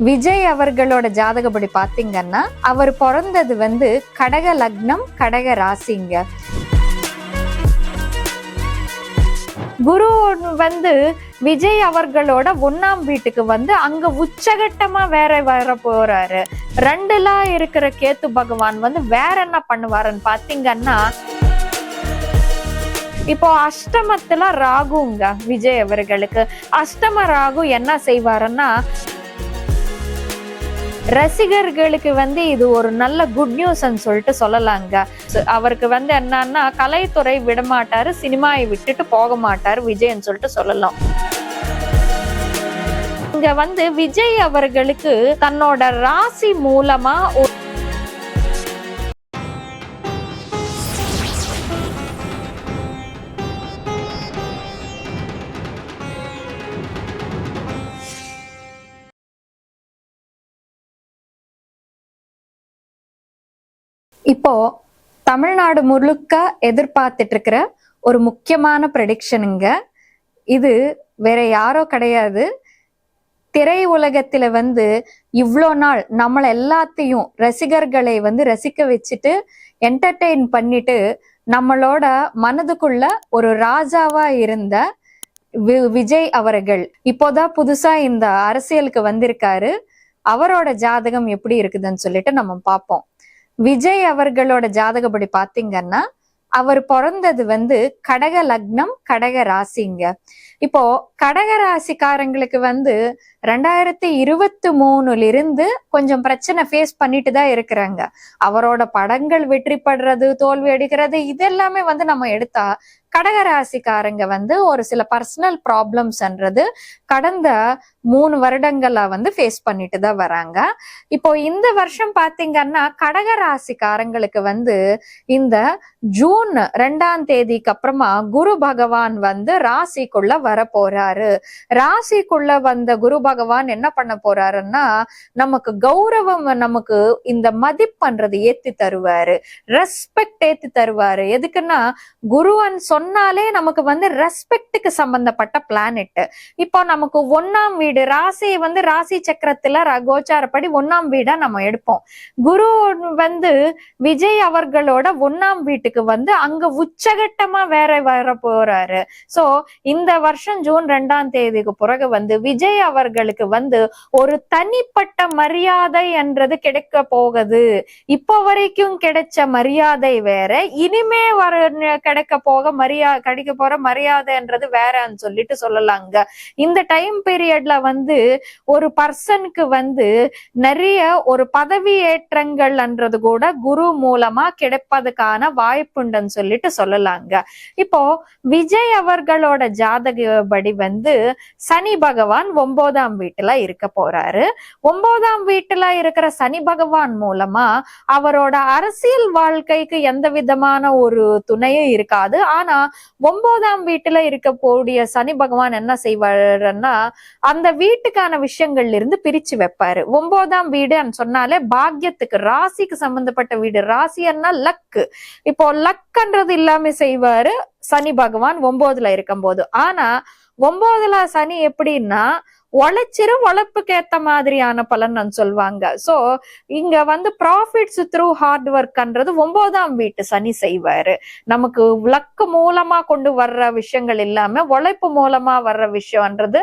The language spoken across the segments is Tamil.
விஜய் அவர்களோட ஜாதகப்படி பாத்தீங்கன்னா அவர் பிறந்தது கடக லக்னம் கடக ராசிங்க. குரு விஜய் அவர்களோட 1ஆம் வீட்டுக்கு அங்க உச்சகட்டமா வேற வர போறாரு. 2ல இருக்கிற கேத்து பகவான் வேற என்ன பண்ணுவாருன்னு பாத்தீங்கன்னா, இப்போ அஷ்டமத்துல ராகுங்க விஜய் அவர்களுக்கு. அஷ்டம ராகு என்ன செய்வாருன்னா, ரசிகர்களுக்கு இது ஒரு நல்ல குட் நியூஸ் சொல்லிட்டு சொல்லலாங்க. அவருக்கு என்னன்னா, கலைத்துறை விடமாட்டாரு, சினிமாவை விட்டுட்டு போக மாட்டாரு விஜய்ன்னு சொல்லிட்டு சொல்லலாம். இங்க விஜய் அவர்களுக்கு தன்னோட ராசி மூலமா இப்போ தமிழ்நாடு முழுக்க எதிர்பார்த்துட்டு இருக்கிற ஒரு முக்கியமான ப்ரெடிக்ஷனுங்க இது. வேற யாரோ கிடையாது, திரை உலகத்துல இவ்வளோ நாள் நம்மள எல்லாத்தையும் ரசிகர்களை ரசிக்க வச்சுட்டு என்டர்டெயின் பண்ணிட்டு நம்மளோட மனதுக்குள்ள ஒரு ராஜாவா இருந்த விஜய் அவர்கள் இப்போதான் புதுசா இந்த அரசியலுக்கு வந்திருக்காரு. அவரோட ஜாதகம் எப்படி இருக்குதுன்னு சொல்லிட்டு நம்ம பார்ப்போம். விஜய் அவர்களோட ஜாதகப்படி பாத்தீங்கன்னா அவர் பிறந்தது கடக லக்னம் கடக ராசிங்க. இப்போ கடக ராசிக்காரங்களுக்கு 2023 இருந்து கொஞ்சம் பிரச்சனை ஃபேஸ் பண்ணிட்டு தான் இருக்கிறாங்க. அவரோட படங்கள் வெற்றி படுறது தோல்வி அடிக்கிறது இதெல்லாமே நம்ம எடுத்தா கடகராசிக்காரங்க ஒரு சில பர்சனல் ப்ராப்ளம்ஸ்ன்றது கடந்த 3 வருடங்களா ஃபேஸ் பண்ணிட்டு தான் வராங்க. இப்போ இந்த வருஷம் பாத்தீங்கன்னா கடகராசிக்காரங்களுக்கு இந்த ஜூன் 2ஆம் தேதிக்கு அப்புறமா குரு பகவான் ராசிக்குள்ள வர போறாரு. ராசிக்குள்ள வந்த குரு பகவான் என்ன பண்ண போறாருன்னா, நமக்கு கௌரவம், நமக்கு இந்த மதிப்புன்றது ஏத்தி தருவாரு, ரெஸ்பெக்ட் ஏத்தி தருவாரு. எதுக்குன்னா குருவன் சொன்னாலே நமக்கு ரெஸ்பெக்டுக்கு சம்பந்தப்பட்ட பிளானெட். இப்போ நமக்கு 1ஆம் வீடு ராசி ராசி சக்கரத்துல கோச்சாரப்படி 1ஆம் வீடா நம்ம எடுப்போம். குரு விஜய் அவர்களோட 1ஆம் வீட்டுக்கு அங்க உச்சகட்டமா வேற வர போறாரு. சோ இந்த வருஷம் ஜூன் 2ஆம் தேதிக்கு பிறகு விஜய் அவர்களுக்கு ஒரு தனிப்பட்ட மரியாதை என்றது கிடைக்க போகுது. இப்போ வரைக்கும் கிடைச்ச மரியாதை வேற, இனிமே கிடைக்க போற மரியாதைன்றது வேறன்னு சொல்லிட்டு சொல்லலாங்க. இந்த டைம் பீரியட்ல ஒரு பர்சனுக்கு நிறைய ஒரு பதவி ஏற்றங்கள்ன்றது கூட குரு மூலமா கிடைப்பதுக்கான வாய்ப்புண்டுன்னு சொல்லிட்டு சொல்லலாங்க. இப்போ விஜய் அவர்களோட ஜாதகப்படி சனி பகவான் 9ஆம் வீட்டுல இருக்க போறாரு. 9ஆம் வீட்டுல இருக்கிற சனி பகவான் மூலமா அவரோட அரசியல் வாழ்க்கைக்கு எந்த விதமான ஒரு துணையும் இருக்காது. ஆனா 9ஆம் வீட்டுல இருக்கக்கூடிய சனி பகவான் என்ன செய்வாருன்னா, அந்த வீட்டுக்கான விஷயங்கள்ல இருந்து பிரிச்சு வைப்பாரு. 9ஆம் வீடுன்னு சொன்னாலே பாக்கியத்துக்கு, ராசிக்கு சம்பந்தப்பட்ட வீடு. ராசின்னா லக்கு. இப்போ லக்ன்றது இல்லாம செய்வாரு சனி பகவான் 9ல இருக்கும் போது. ஆனா 9ல சனி எப்படின்னா உழைப்புக்கு ஏத்த மாதிரியான பலன் சொல்லுவாங்க. சோ இங்க ப்ராஃபிட்ஸ் த்ரூ ஹார்ட் ஒர்க்ன்றது 9ஆம் வீட்டு சனி செய்வாரு. நமக்கு லக்கு மூலமா கொண்டு வர்ற விஷயங்கள் இல்லாம உழைப்பு மூலமா வர்ற விஷயம்ன்றது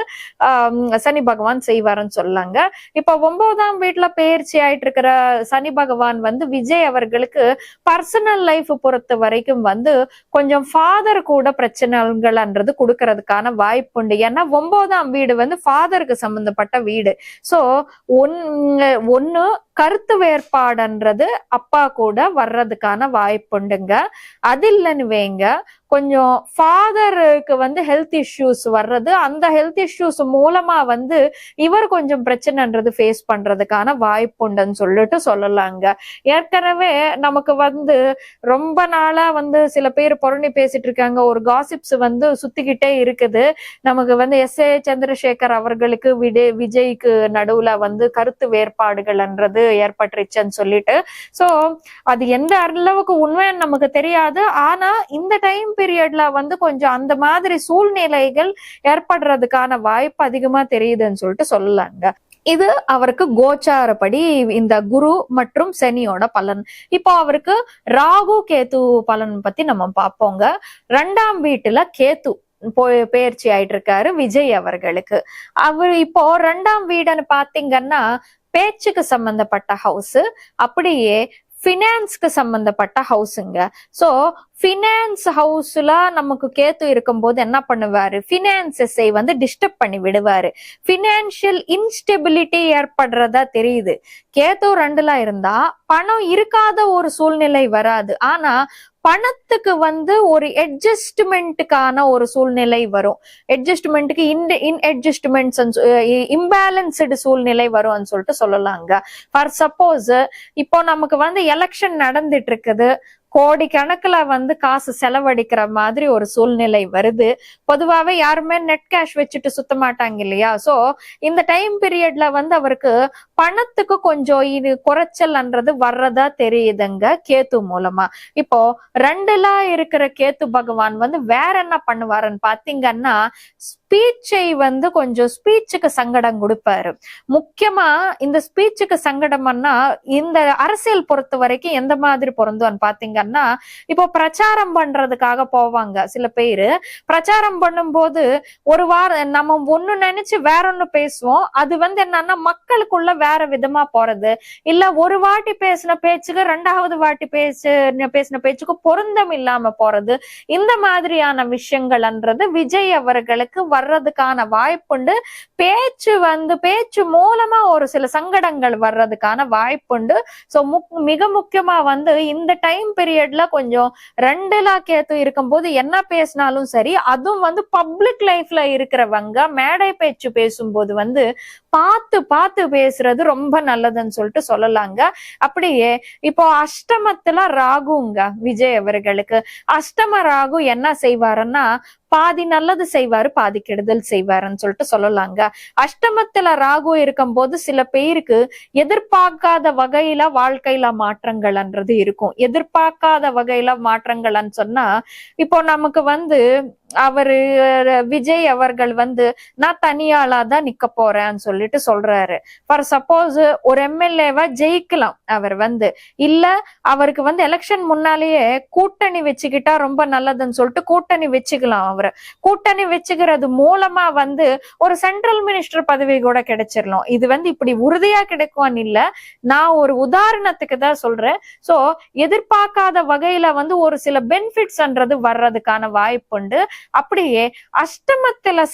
சனி பகவான் செய்வாருன்னு சொல்லாங்க. இப்ப 9ஆம் வீட்டுல பயிற்சி ஆயிட்டு இருக்கிற சனி பகவான் விஜய் அவர்களுக்கு பர்சனல் லைஃப் பொறுத்த வரைக்கும் கொஞ்சம் ஃபாதர் கூட பிரச்சனைகள்ன்றது கொடுக்கறதுக்கான வாய்ப்புண்டு. ஏன்னா 9ஆம் வீடு ஃபாதருக்கு சம்பந்தப்பட்ட வீடு. சோ ஒன்னு கருத்து வேறுபாடுன்றது அப்பா கூட வர்றதுக்கான வாய்ப்புண்டுங்க. அது இல்லைன்னு வைங்க, கொஞ்சம் ஃபாதருக்கு ஹெல்த் இஷ்யூஸ் வர்றது, அந்த ஹெல்த் இஷ்யூஸ் மூலமா இவர் கொஞ்சம் பிரச்சனைன்றது ஃபேஸ் பண்றதுக்கான வாய்ப்புண்டுன்னு சொல்லிட்டு சொல்லலாங்க. ஏற்கனவே நமக்கு ரொம்ப நாளா சில பேர் புரணி பேசிட்டு இருக்காங்க. ஒரு காசிப்ஸ் சுத்திக்கிட்டே இருக்குது. நமக்கு S.A. சந்திரசேகர் அவர்களுக்கு விஜய்க்கு நடுவுல கருத்து வேறுபாடுகள்ன்றது ஏற்பட்டுருச்சுன்னு சொல்லிட்டு. சோ அது எந்த அளவுக்கு உண்மைன்னு நமக்கு தெரியாது. ஆனா இந்த டைம் பீரியட்ல கொஞ்சம் அந்த மாதிரி சூழ்நிலைகள் ஏற்படுறதுக்கான வாய்ப்பு அதிகமா தெரியுதுன்னு சொல்லிட்டு சொல்லலாங்க. இது அவருக்கு கோச்சாரப்படி இந்த குரு மற்றும் சனியோட பலன். இப்போ அவருக்கு ராகு கேது பலன் பத்தி நம்ம பார்ப்போங்க. 2ஆம் வீட்டுல கேத்து பெயர்ச்சி ஆயிட்டு இருக்காரு விஜய் அவர்களுக்கு. அவர் இப்போ 2ஆம் வீடுன்னு பாத்தீங்கன்னா பேச்சுக்கு சம்பந்தப்பட்ட ஹவுஸ், அப்படியே ஃபினான்ஸ்க்கு சம்பந்தப்பட்ட ஹவுஸுங்க. சோ ஃபினான்ஸ் ஹவுஸ்ல நமக்கு கேத்து இருக்கும் போது என்ன பண்ணுவாரு, ஃபினான்சஸை வந்து டிஸ்டர்ப் பண்ணி விடுவாரு. ஃபினான்ஷியல் இன்ஸ்டெபிலிட்டி ஏற்படுறதா தெரியுது. கேத்து 2ல இருந்தா பணம் இருக்காத ஒரு சூழ்நிலை வராது, ஆனா பணத்துக்கு வந்து ஒரு அட்ஜஸ்ட்மெண்ட்டுக்கான ஒரு சூழ்நிலை வரும். அட்ஜஸ்ட்மெண்ட்டுக்கு இன்அட்ஜஸ்ட்மெண்ட்ஸ் இம்பேலன்ஸ்டு சூழ்நிலை வரும்னு சொல்லிட்டு சொல்லலாங்க. ஃபார் சப்போஸ் இப்போ நமக்கு வந்து எலெக்ஷன் நடந்துட்டு இருக்குது, கோடி கணக்குல வந்து காசு செலவழிக்கிற மாதிரி ஒரு சூழ்நிலை வருது. பொதுவாவே யாருமே நெட் கேஷ் வச்சுட்டு சுத்த மாட்டாங்க இல்லையா? சோ இந்த டைம் பீரியட்ல வந்து அவருக்கு பணத்துக்கு கொஞ்சம் இது குறைச்சல்ன்றது வர்றதா தெரியுதுங்க கேத்து மூலமா. இப்போ 2ல இருக்கிற கேத்து பகவான் வந்து வேற என்ன பண்ணுவாருன்னு பாத்தீங்கன்னா ஸ்பீச்சை வந்து கொஞ்சம் ஸ்பீச்சுக்கு சங்கடம் கொடுப்பாரு. முக்கியமா இந்த ஸ்பீச்சுக்கு சங்கடம்னா இந்த அரசியல் பொறுத்த வரைக்கும் எந்த மாதிரி பொருந்தும்னு பாத்தீங்கன்னா, இப்போ பிரச்சாரம் பண்றதுக்காக போவாங்க சில பேரு. பிரச்சாரம் பண்ணும் போது ஒரு வாரம் நம்ம ஒண்ணு நினைச்சு வேற ஒண்ணு பேசுவோம், அது வந்து என்னன்னா மக்களுக்குள்ள வேற விதமா போறது, இல்ல ஒரு வாட்டி பேசின பேச்சுக்கு 2வது வாட்டி பேசின பேச்சுக்கு பொருந்தம் இல்லாம போறது, இந்த மாதிரியான விஷயங்கள்ன்றது விஜய் அவர்களுக்கு வர்றதுக்கான வாய்ப்புண்டு. பேச்சு மூலமா ஒரு சில சங்கடங்கள் வர்றதுக்கான வாய்ப்புண்டு. சோ மிக முக்கியமா வந்து இந்த டைம் பீரியட்ல கொஞ்சம் 2ல கேத்து இருக்கும் போது என்ன பேசினாலும் சரி, அதுவும் வந்து பப்ளிக் லைஃப்ல இருக்கிறவங்க மேடை பேச்சு பேசும்போது வந்து பார்த்து பேசுறது ரொம்ப நல்லதுன்னு சொல்லிட்டு சொல்லலாங்க. அப்படியே இப்போ அஷ்டமத்துல ராகுங்க விஜய் அவர்களுக்கு. அஷ்டம ராகு என்ன செய்வாருன்னா பாதி நல்லது செய்வாரு, பாதி கெடுதல் செய்வாருன்னு சொல்லிட்டு சொல்லலாங்க. அஷ்டமத்துல ராகு இருக்கும் போது சில பேருக்கு எதிர்பார்க்காத வகையில வாழ்க்கையில மாற்றங்கள்ன்றது இருக்கும். எதிர்பார்க்காத வகையில மாற்றங்கள்னு சொன்னா இப்போ நமக்கு வந்து அவரு விஜய் அவர்கள் வந்து நான் தனியாளாதான் நிக்க போறேன்னு சொல்லிட்டு சொல்றாரு. ஃபார் சப்போஸ் ஒரு எம்எல்ஏவா ஜெயிக்கலாம் அவர் வந்து, இல்ல அவருக்கு வந்து எலெக்ஷன் முன்னாலேயே கூட்டணி வச்சுக்கிட்டா ரொம்ப நல்லதுன்னு சொல்லிட்டு கூட்டணி வச்சுக்கலாம். அவரு கூட்டணி வச்சுக்கிறது மூலமா வந்து ஒரு சென்ட்ரல் மினிஸ்டர் பதவி கூட கிடைச்சிடலாம். இது வந்து இப்படி உறுதியா கிடைக்கும்னு இல்ல, நான் ஒரு உதாரணத்துக்கு தான் சொல்றேன். சோ எதிர்பார்க்காத வகையில வந்து ஒரு சில பெனிஃபிட்ஸ்ன்றது வர்றதுக்கான வாய்ப்புண்டு. அப்படியே அஷ்டமத்துல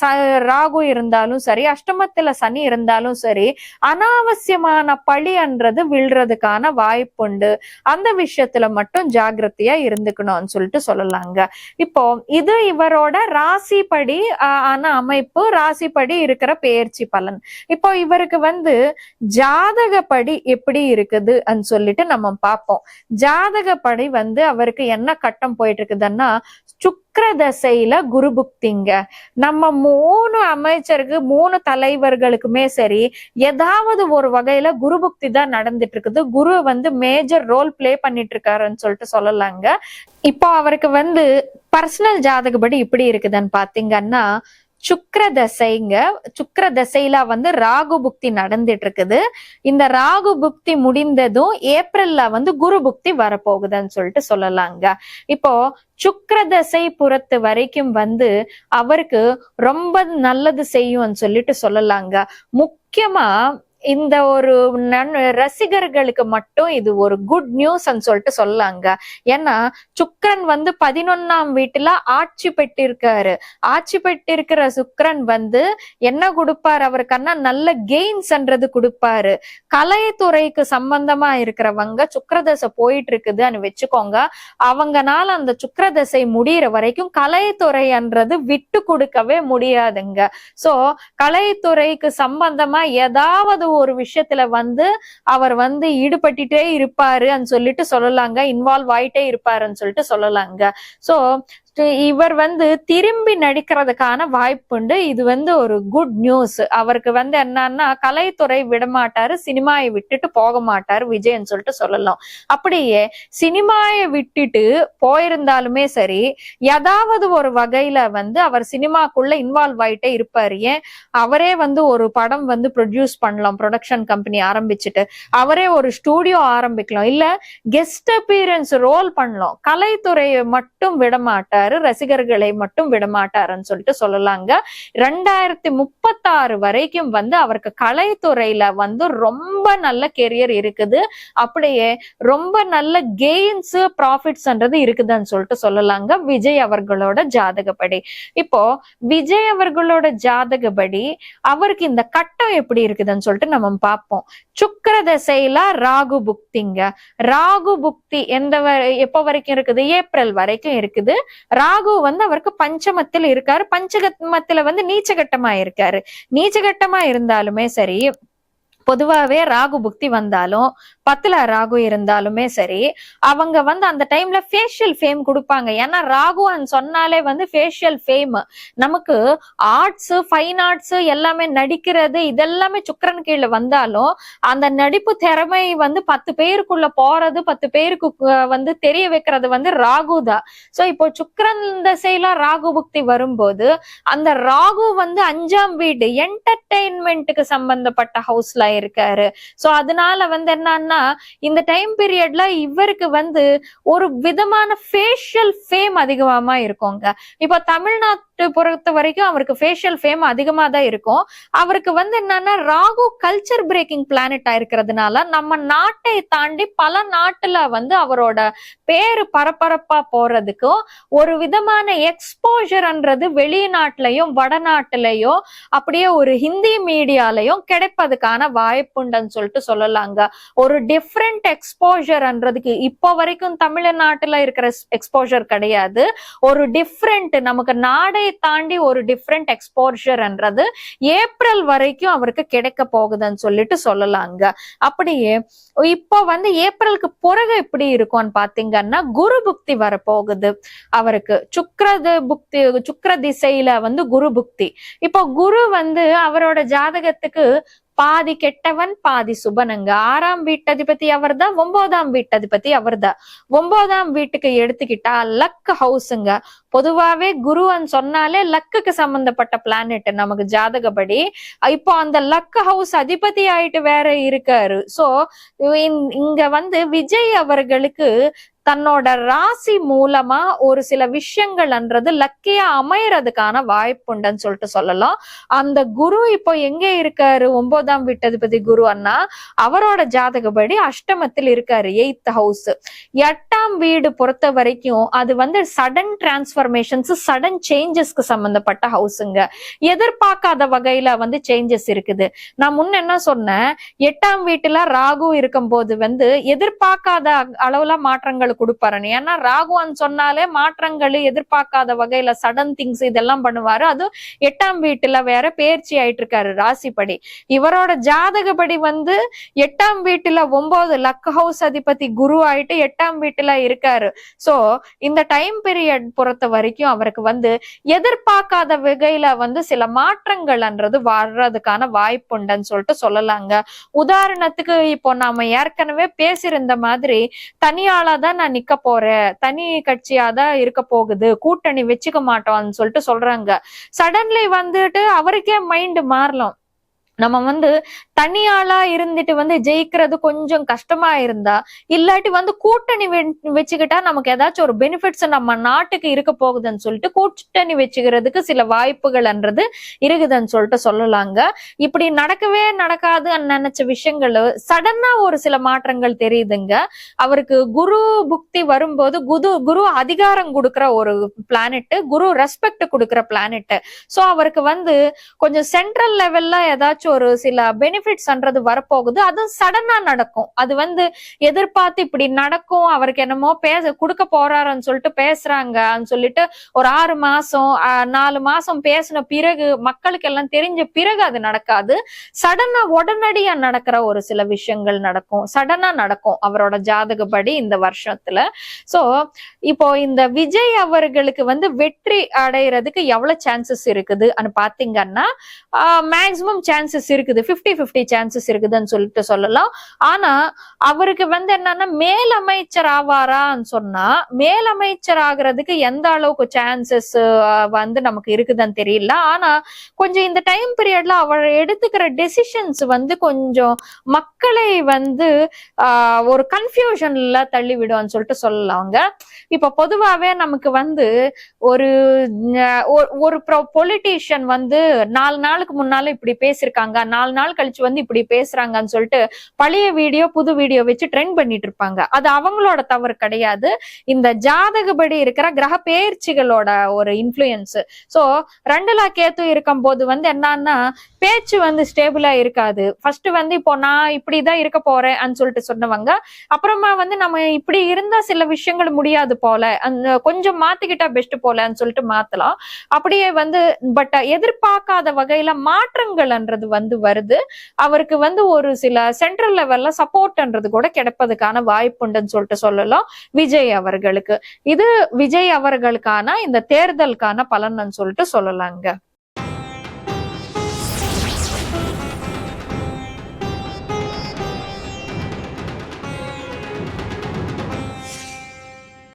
ராகு இருந்தாலும் சரி, அஷ்டமத்துல சனி இருந்தாலும் சரி, அனாவசியமான பழின்றது விழுறதுக்கான வாய்ப்புண்டு. அந்த விஷயத்துல மட்டும் ஜாகிரதையா இருந்துக்கணும்னு சொல்லிட்டு சொல்லலாங்க. இப்போ இது இவரோட ராசிப்படி ஆன அமைப்பு, ராசிப்படி இருக்கிற பெயர்ச்சி பலன். இப்போ இவருக்கு வந்து ஜாதகப்படி எப்படி இருக்குது சொல்லிட்டு நம்ம பார்ப்போம். ஜாதகப்படி வந்து அவருக்கு என்ன கட்டம் போயிட்டு இருக்குதுன்னா சுக்கிர தசையில குரு புக்திங்க. நம்ம 3 அமைச்சருக்கு 3 தலைவர்களுக்குமே சரி ஏதாவது ஒரு வகையில குரு புக்தி தான் நடந்துட்டு இருக்குது. குரு வந்து மேஜர் ரோல் பிளே பண்ணிட்டு இருக்காருன்னு சொல்லிட்டு சொல்லலாங்க. இப்போ அவருக்கு வந்து பர்சனல் ஜாதகப்படி இப்படி இருக்குதுன்னு பாத்தீங்கன்னா சுக்கிர தசைங்க. சுக்கிர தசையில வந்து ராகு புக்தி நடந்துட்டு இருக்குது. இந்த ராகு புக்தி முடிந்ததும் ஏப்ரல்ல வந்து குரு புக்தி வரப்போகுதுன்னு சொல்லிட்டு சொல்லலாங்க. இப்போ சுக்கிர தசை பொறுத்த வரைக்கும் வந்து அவருக்கு ரொம்ப நல்லது செய்யும் சொல்லிட்டு சொல்லலாங்க. முக்கியமா இந்த ஒரு ரசிகர்களுக்கு மட்டும் இது ஒரு குட் நியூஸ் சொல்லிட்டு சொல்லலாங்க. ஏன்னா சுக்கிரன் வந்து 11ஆம் வீட்டுல ஆட்சி பெற்றிருக்காரு. ஆட்சி பெற்றிருக்கிற சுக்கிரன் வந்து என்ன கொடுப்பாரு அவருக்குன்னா நல்ல கெயின்ஸ்ன்றது கொடுப்பாரு. கலைத்துறைக்கு சம்பந்தமா இருக்கிறவங்க சுக்கிரதசை போயிட்டு இருக்குதுன்னு வச்சுக்கோங்க, அவங்கனால அந்த சுக்கிரதசை முடிகிற வரைக்கும் கலைத்துறைன்றது விட்டு கொடுக்கவே முடியாதுங்க. சோ கலைத்துறைக்கு சம்பந்தமா ஏதாவது ஒரு விஷயத்துல வந்து அவர் வந்து ஈடுபட்டுட்டே இருப்பாரு சொல்லிட்டு சொல்லலாங்க, இன்வால்வ் ஆயிட்டே இருப்பாருன்னு சொல்லிட்டு சொல்லலாங்க. சோ இவர் வந்து திரும்பி நடிக்கிறதுக்கான வாய்ப்புண்டு. இது வந்து ஒரு குட் நியூஸ். அவருக்கு வந்து என்னன்னா கலைத்துறை விடமாட்டாரு, சினிமாயை விட்டுட்டு போக மாட்டாரு விஜய்ன்னு சொல்லிட்டு சொல்லலாம். அப்படியே சினிமாயை விட்டுட்டு போயிருந்தாலுமே சரி, ஏதாவது ஒரு வகையில வந்து அவர் சினிமாக்குள்ள இன்வால்வ் ஆயிட்டே இருப்பாரு. ஏன் அவரே வந்து ஒரு படம் வந்து ப்ரொடியூஸ் பண்ணலாம், ப்ரொடக்ஷன் கம்பெனி ஆரம்பிச்சுட்டு அவரே ஒரு ஸ்டூடியோ ஆரம்பிக்கலாம், இல்ல கெஸ்ட் அப்பீரன்ஸ் ரோல் பண்ணலாம். கலைத்துறையை மட்டும் விடமாட்டாரு, ரசிகர்களை மட்டும் விடமாட்டாருன்னு சொல்லிட்டு சொல்லலாங்க. 2036 வரைக்கும் வந்து அவருக்கு கலைத்துறையில வந்து ரொம்ப நல்ல கெரியர் இருக்குது. அப்படியே ரொம்ப நல்ல கெயின்ஸ் ப்ராஃபிட்ஸ்ன்றது இருக்குதுன்னு சொல்லிட்டு சொல்லலாங்க விஜய் அவர்களோட ஜாதகப்படி. இப்போ விஜய் அவர்களோட ஜாதகப்படி அவருக்கு இந்த கட்டம் எப்படி இருக்குதுன்னு சொல்லிட்டு நம்ம பார்ப்போம். சுக்கிர திசையில ராகு புக்திங்க. ராகு புக்தி எப்ப வரைக்கும் இருக்குது? ஏப்ரல் வரைக்கும் இருக்குது. ராகு வந்து அவருக்கு பஞ்சமத்தில் இருக்காரு. பஞ்சமத்துல வந்து நீச்சகட்டமா இருக்காரு. நீச்சகட்டமா இருந்தாலுமே சரி, பொதுவாவே ராகு புக்தி வந்தாலும் 10ல ராகு இருந்தாலுமே சரி, அவங்க வந்து அந்த டைம்ல ஃபேஷியல் ஃபேம் கொடுப்பாங்க. ஏன்னா ராகுன்னு சொன்னாலே வந்து ஃபேஷியல் ஃபேம். நமக்கு ஆர்ட்ஸ், ஃபைன் ஆர்ட்ஸ் எல்லாமே நடிக்கிறது இதெல்லாமே சுக்கிரன் கீழே வந்தாலும் அந்த நடிப்பு திறமை வந்து 10 பேருக்குள்ள போறது, 10 பேருக்கு வந்து தெரிய வைக்கிறது வந்து ராகு தான். சோ இப்போ சுக்கிரன் திசையில ராகு புக்தி வரும்போது அந்த ராகு வந்து 5ஆம் வீடு என்டர்டெயின்மெண்ட்டுக்கு சம்பந்தப்பட்ட ஹவுஸ்ல இருக்காரு. சோ அதனால வந்து என்னன்னா இந்த டைம் பீரியட்ல இவருக்கு வந்து ஒரு விதமான ஃபேஷியல் ஃபேம் அதிகமா இருக்குங்க. இப்போ தமிழ்நாட்டு பொறுத்த வரைக்கும் அவருக்கு ஃபேஷியல் ஃபேம் அதிகமா தான் இருக்கும். அவருக்கு வந்து என்னன்னா ராகு கல்ச்சர் பிரேக்கிங் பிளானட் இருக்கிறதுனால நம்ம நாட்டை தாண்டி பல நாட்டுல வந்து அவரோட பேரு பரபரப்பா போறதுக்கும் ஒரு விதமான எக்ஸ்போஜர்ன்றது வெளிநாட்டுலயும் வடநாட்டுலயும் அப்படியே ஒரு ஹிந்தி மீடியாலையும் கிடைப்பதுக்கான வாய்ப்புண்டுன்னு சொல்லிட்டு சொல்லலாங்க. ஒரு டிஃப்ரெண்ட் எக்ஸ்போஜர்ன்றதுக்கு இப்போ வரைக்கும் தமிழ்நாட்டுல இருக்கிற எக்ஸ்போஜர் கிடையாது. ஒரு டிஃப்ரெண்ட் நமக்கு நாடை தாண்டி ஒரு டிஃப்ரெண்ட் எக்ஸ்போஜர்ன்றது ஏப்ரல் வரைக்கும் அவருக்கு கிடைக்க போகுதுன்னு சொல்லிட்டு சொல்லலாங்க. அப்படியே இப்போ வந்து ஏப்ரலுக்கு பிறகு எப்படி இருக்கும்னு பாத்தீங்கன்னா குரு புக்தி வரப்போகுது அவருக்கு. சுக்கிர திசையில வந்து குரு புக்தி. இப்போ குரு வந்து அவரோட ஜாதகத்துக்கு பாதி கெட்டவன் பாதி சுபனுங்க. 6ஆம் வீட்டதிபதி அவர் தான், 9ஆம் வீட்டதிபதி அவர் தான். 9ஆம் வீட்டுக்கு எடுத்துக்கிட்டா லக் ஹவுஸுங்க. பொதுவாவே குருன்னு சொன்னாலே லக்குக்கு சம்பந்தப்பட்ட பிளானட் நமக்கு ஜாதகப்படி. இப்போ அந்த லக் ஹவுஸ் அதிபதி ஆயிட்டு வேற இருக்காரு. சோ இங்க வந்து விஜய் அவர்களுக்கு தன்னோட ராசி மூலமா ஒரு சில விஷயங்கள்ன்றது லக்கியா அமையறதுக்கான வாய்ப்புண்டுன்னு சொல்லிட்டு சொல்லலாம். அந்த குரு இப்போ எங்க இருக்காரு? 9ஆம் வீட்டதிபதி குரு அண்ணா அவரோட ஜாதகப்படி அஷ்டமத்தில் இருக்காரு, 8th ஹவுஸ். 8ஆம் வீடு பொறுத்த வரைக்கும் அது வந்து சடன் டிரான்ஸ்பர்மேஷன்ஸ், சடன் சேஞ்சஸ்க்கு சம்பந்தப்பட்ட ஹவுஸுங்க. எதிர்பார்க்காத வகையில வந்து சேஞ்சஸ் இருக்குது. நான் முன்ன என்ன சொன்னேன், 8ஆம் வீட்டுல ராகு இருக்கும் போது வந்து எதிர்பார்க்காத அளவுல மாற்றங்கள் கொடுப்பாரு. ஏன்னா ராகுன்னு சொன்னாலே மாற்றங்கள் எதிர்பார்க்காத வகையில சடன் திங்ஸ் இதெல்லாம் பண்ணுவாரு. அது 8ஆம் வீட்டுல வேற பெயர்ச்சி ஆயிட்டு இருக்காரு ராசிப்படி. இவரோட ஜாதகப்படி வந்து 8ஆம் வீட்டுல 9 லக் ஹவுஸ் அதிபதி குரு ஆயிட்டு 8ஆம் வீட்டுல இருக்காரு. சோ இந்த டைம் பீரியட் பொறுத்த வரைக்கும் அவருக்கு வந்து எதிர்பார்க்காத வகையில வந்து சில மாற்றங்கள்ன்றது வர்றதுக்கான வாய்ப்புண்டுன்னு சொல்லிட்டு சொல்லலாங்க. உதாரணத்துக்கு இப்போ நாம ஏற்கனவே பேசியிருந்த மாதிரி தனியாளாதான் நான் நிக்க போறேன், தனி கட்சியாதான் இருக்க போகுது, கூட்டணி வச்சுக்க மாட்டோம்னு சொல்லிட்டு சொல்றாங்க. சடன்லி வந்துட்டு அவருக்கே மைண்ட் மாறலாம். நம்ம வந்து தனியாளா இருந்துட்டு வந்து ஜெயிக்கிறது கொஞ்சம் கஷ்டமா இருந்தா, இல்லாட்டி வந்து கூட்டணி வச்சுக்கிட்டா நமக்கு ஏதாச்சும் ஒரு பெனிஃபிட்ஸ் நம்ம நாட்டுக்கு இருக்க போகுதுன்னு சொல்லிட்டு கூட்டணி வச்சுக்கிறதுக்கு சில வாய்ப்புகள்ன்றது இருக்குதுன்னு சொல்லிட்டு சொல்லலாங்க. இப்படி நடக்கவே நடக்காதுன்னு நினைச்ச விஷயங்கள் சடனா ஒரு சில மாற்றங்கள் தெரியுதுங்க. அவருக்கு குரு புக்தி வரும்போது குரு அதிகாரம் கொடுக்கிற ஒரு பிளானட், குரு ரெஸ்பெக்ட் கொடுக்கிற பிளானட். சோ அவருக்கு வந்து கொஞ்சம் சென்ட்ரல் லெவல்ல ஏதாச்சும் ஏதாச்சும் ஒரு சில பெனிஃபிட்ஸ்ன்றது வரப்போகுது. அதுவும் சடனா நடக்கும். அது வந்து எதிர்பார்த்து இப்படி நடக்கும், அவருக்கு என்னமோ கொடுக்க போறாருன்னு சொல்லிட்டு பேசுறாங்கன்னு சொல்லிட்டு ஒரு 6 மாசம் 4 மாசம் பேசின பிறகு மக்களுக்கு எல்லாம் தெரிஞ்ச பிறகு அது நடக்காது. சடனா உடனடியா நடக்கிற ஒரு சில விஷயங்கள் நடக்கும், சடனா நடக்கும் அவரோட ஜாதகப்படி இந்த வருஷத்துல. சோ இப்போ இந்த விஜய் அவர்களுக்கு வந்து வெற்றி அடைகிறதுக்கு எவ்வளவு சான்சஸ் இருக்குது பாத்தீங்கன்னா மேக்சிமம் சான்சஸ் இருக்குது, 50-50 சான்சஸ் இருக்குதுன்னு சொல்லிட்டு சொல்லலாம். ஆனா அவருக்கு வந்து என்னன்னா மேலமைச்சர் ஆவாரான்னு சொன்னா மேலமைச்சர் ஆகுறதுக்கு எந்த அளவுக்கு சான்சஸ் வந்து நமக்கு இருக்குதுன்னு தெரியல. ஆனா கொஞ்சம் இந்த டைம் பீரியட்ல அவர் எடுத்துக்கிற டெசிஷன்ஸ் வந்து கொஞ்சம் மக்களை வந்து ஒரு கன்ஃபியூஷன்ல தள்ளிவிடும்னு சொல்லிட்டு சொல்லலாங்க. இப்ப பொதுவாவே நமக்கு வந்து ஒரு பொலிட்டீஷியன் வந்து 4 நாளுக்கு முன்னால இப்படி பேசிருக்காங்க, 4 நாள் கழிச்சு வந்து இப்படி பேசுறாங்கன்னு சொல்லிட்டு பழைய வீடியோ புது வீடியோ வச்சு ட்ரெண்ட் பண்ணிட்டு இருப்பாங்க. அது அவங்களோட தவறு கிடையாது, இந்த ஜாதகப்படி இருக்கிற கிரக பெயர்ச்சிகளோட ஒரு இன்ஃப்ளூயன்ஸ். சோ 2 கேத்து இருக்கும் போது வந்து என்னன்னா பேச்சு வந்து ஸ்டேபிளா இருக்காது. ஃபர்ஸ்ட் வந்து இப்போ நான் இப்படிதான் இருக்க போறேன்னு சொல்லிட்டு சொன்னவங்க அப்புறமா வந்து நம்ம இப்படி இருந்தா சில விஷயங்கள் முடியாது போல, கொஞ்சம் மாத்திக்கிட்டா பெஸ்ட் போலன்னு சொல்லிட்டு மாத்தலாம். அப்படியே வந்து பட் எதிர்பார்க்காத வகையில மாற்றங்கள்ன்றது வந்து வருது. அவருக்கு வந்து ஒரு சில சென்ட்ரல் லெவல்ல சப்போர்ட்ன்றது கூட கிடைப்பதுக்கான வாய்ப்புண்டுன்னு சொல்லிட்டு சொல்லலாம் விஜய் அவர்களுக்கு. இது விஜய் அவர்களுக்கான இந்த தேர்தலுக்கான பலன்னு சொல்லிட்டு சொல்லலாங்க.